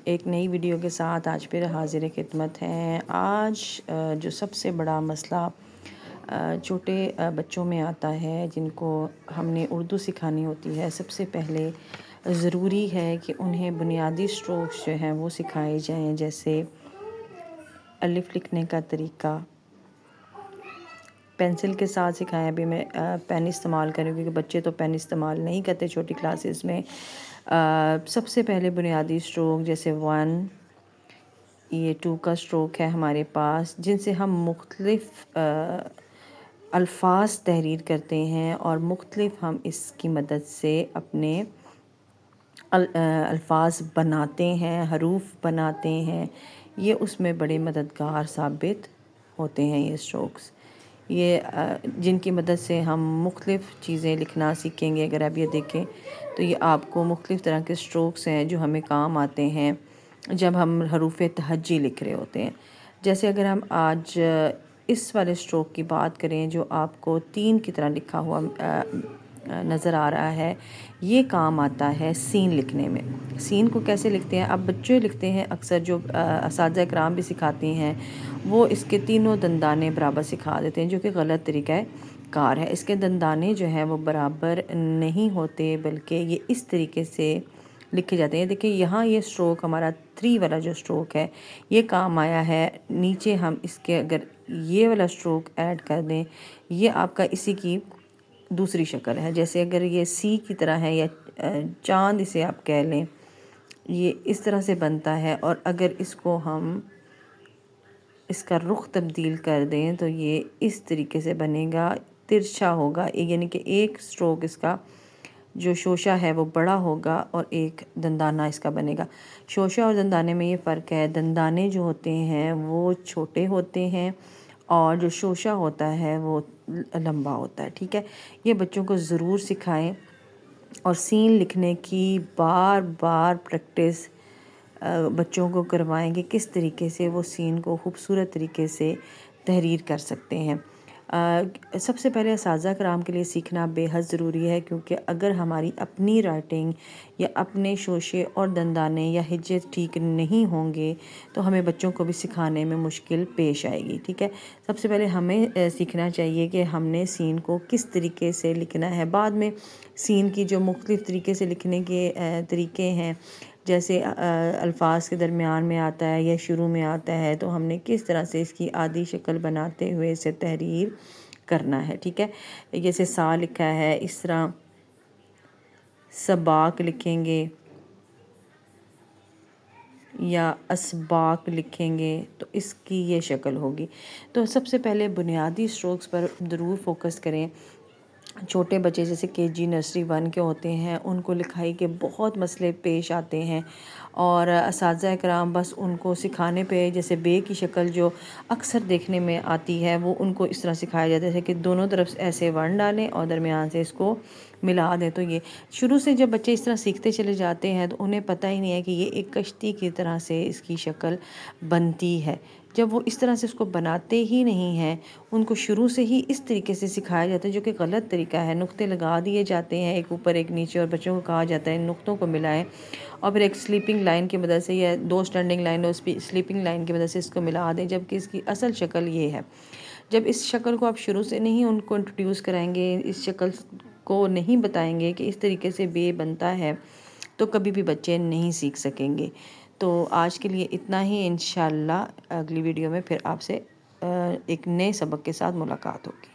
ایک نئی ویڈیو کے ساتھ آج پھر حاضر خدمت ہیں۔ آج جو سب سے بڑا مسئلہ چھوٹے بچوں میں آتا ہے جن کو ہم نے اردو سکھانی ہوتی ہے، سب سے پہلے ضروری ہے کہ انہیں بنیادی اسٹروکس جو ہیں وہ سکھائے جائیں، جیسے الف لکھنے کا طریقہ پینسل کے ساتھ سکھائیں۔ ابھی میں پین استعمال کروں کیونکہ بچے تو پین استعمال نہیں کرتے چھوٹی کلاسز میں۔ سب سے پہلے بنیادی اسٹروک جیسے 1، یہ 2 کا اسٹروک ہے ہمارے پاس، جن سے ہم مختلف الفاظ تحریر کرتے ہیں اور مختلف ہم اس کی مدد سے اپنے الفاظ بناتے ہیں، حروف بناتے ہیں۔ یہ اس میں بڑے مددگار ثابت ہوتے ہیں یہ اسٹروکس، یہ جن کی مدد سے ہم مختلف چیزیں لکھنا سیکھیں گے۔ اگر آپ یہ دیکھیں تو یہ آپ کو مختلف طرح کے اسٹروکس ہیں جو ہمیں کام آتے ہیں جب ہم حروف تہجی لکھ رہے ہوتے ہیں۔ جیسے اگر ہم آج اس والے اسٹروک کی بات کریں جو آپ کو 3 کی طرح لکھا ہوا نظر آ رہا ہے، یہ کام آتا ہے سین لکھنے میں۔ سین کو کیسے لکھتے ہیں؟ اب بچے لکھتے ہیں، اکثر جو اساتذہ کرام بھی سکھاتے ہیں وہ اس کے تینوں دندانے برابر سکھا دیتے ہیں، جو کہ غلط طریقہ کار ہے۔ اس کے دندانے جو ہیں وہ برابر نہیں ہوتے، بلکہ یہ اس طریقے سے لکھے جاتے ہیں۔ دیکھیں یہاں یہ اسٹروک ہمارا 3 والا جو اسٹروک ہے یہ کام آیا ہے۔ نیچے ہم اس کے اگر یہ والا اسٹروک ایڈ کر دیں، یہ آپ کا اسی کی دوسری شکل ہے۔ جیسے اگر یہ سی کی طرح ہے یا چاند اسے آپ کہہ لیں، یہ اس طرح سے بنتا ہے۔ اور اگر اس کو ہم اس کا رخ تبدیل کر دیں تو یہ اس طریقے سے بنے گا، ترچھا ہوگا، یعنی کہ ایک اسٹروک اس کا جو شوشہ ہے وہ بڑا ہوگا اور ایک دندانہ اس کا بنے گا۔ شوشہ اور دندانے میں یہ فرق ہے، دندانے جو ہوتے ہیں وہ چھوٹے ہوتے ہیں اور جو شوشہ ہوتا ہے وہ لمبا ہوتا ہے، ٹھیک ہے۔ یہ بچوں کو ضرور سکھائیں اور سین لکھنے کی بار بار پریکٹس بچوں کو کروائیں کہ کس طریقے سے وہ سین کو خوبصورت طریقے سے تحریر کر سکتے ہیں۔ سب سے پہلے اساتذہ کرام کے لیے سیکھنا بے حد ضروری ہے، کیونکہ اگر ہماری اپنی رائٹنگ یا اپنے شوشے اور دندانے یا ہجے ٹھیک نہیں ہوں گے تو ہمیں بچوں کو بھی سکھانے میں مشکل پیش آئے گی، ٹھیک ہے۔ سب سے پہلے ہمیں سیکھنا چاہیے کہ ہم نے سین کو کس طریقے سے لکھنا ہے۔ بعد میں سین کی جو مختلف طریقے سے لکھنے کے طریقے ہیں، جیسے الفاظ کے درمیان میں آتا ہے یا شروع میں آتا ہے، تو ہم نے کس طرح سے اس کی آدھی شکل بناتے ہوئے اسے تحریر کرنا ہے، ٹھیک ہے۔ جیسے سا لکھا ہے، اس طرح سباق لکھیں گے یا اسباق لکھیں گے تو اس کی یہ شکل ہوگی۔ تو سب سے پہلے بنیادی اسٹروکس پر ضرور فوکس کریں۔ چھوٹے بچے جیسے KG نرسری 1 کے ہوتے ہیں، ان کو لکھائی کے بہت مسئلے پیش آتے ہیں اور اساتذہ کرام بس ان کو سکھانے پہ، جیسے بے کی شکل جو اکثر دیکھنے میں آتی ہے وہ ان کو اس طرح سکھایا جاتا ہے کہ دونوں طرف ایسے ورن ڈالیں اور درمیان سے اس کو ملا دیں۔ تو یہ شروع سے جب بچے اس طرح سیکھتے چلے جاتے ہیں تو انہیں پتہ ہی نہیں ہے کہ یہ ایک کشتی کی طرح سے اس کی شکل بنتی ہے۔ جب وہ اس طرح سے اس کو بناتے ہی نہیں ہیں، ان کو شروع سے ہی اس طریقے سے سکھایا جاتا ہے جو کہ غلط طریقہ ہے۔ نقطے لگا دیے جاتے ہیں ایک اوپر ایک نیچے اور بچوں کو کہا جاتا ہے ان نقطوں کو ملائیں اور پھر ایک سلیپنگ لائن کی مدد سے یا 2 اسٹینڈنگ لائن اور سلیپنگ لائن کی مدد سے اس کو ملا دیں، جبکہ اس کی اصل شکل یہ ہے۔ جب اس شکل کو آپ شروع سے نہیں ان کو انٹروڈیوس کرائیں گے، اس شکل کو نہیں بتائیں گے کہ اس طریقے سے بے بنتا ہے، تو کبھی بھی بچے نہیں سیکھ سکیں گے۔ تو آج کے لیے اتنا ہی، انشاءاللہ اگلی ویڈیو میں پھر آپ سے ایک نئے سبق کے ساتھ ملاقات ہوگی۔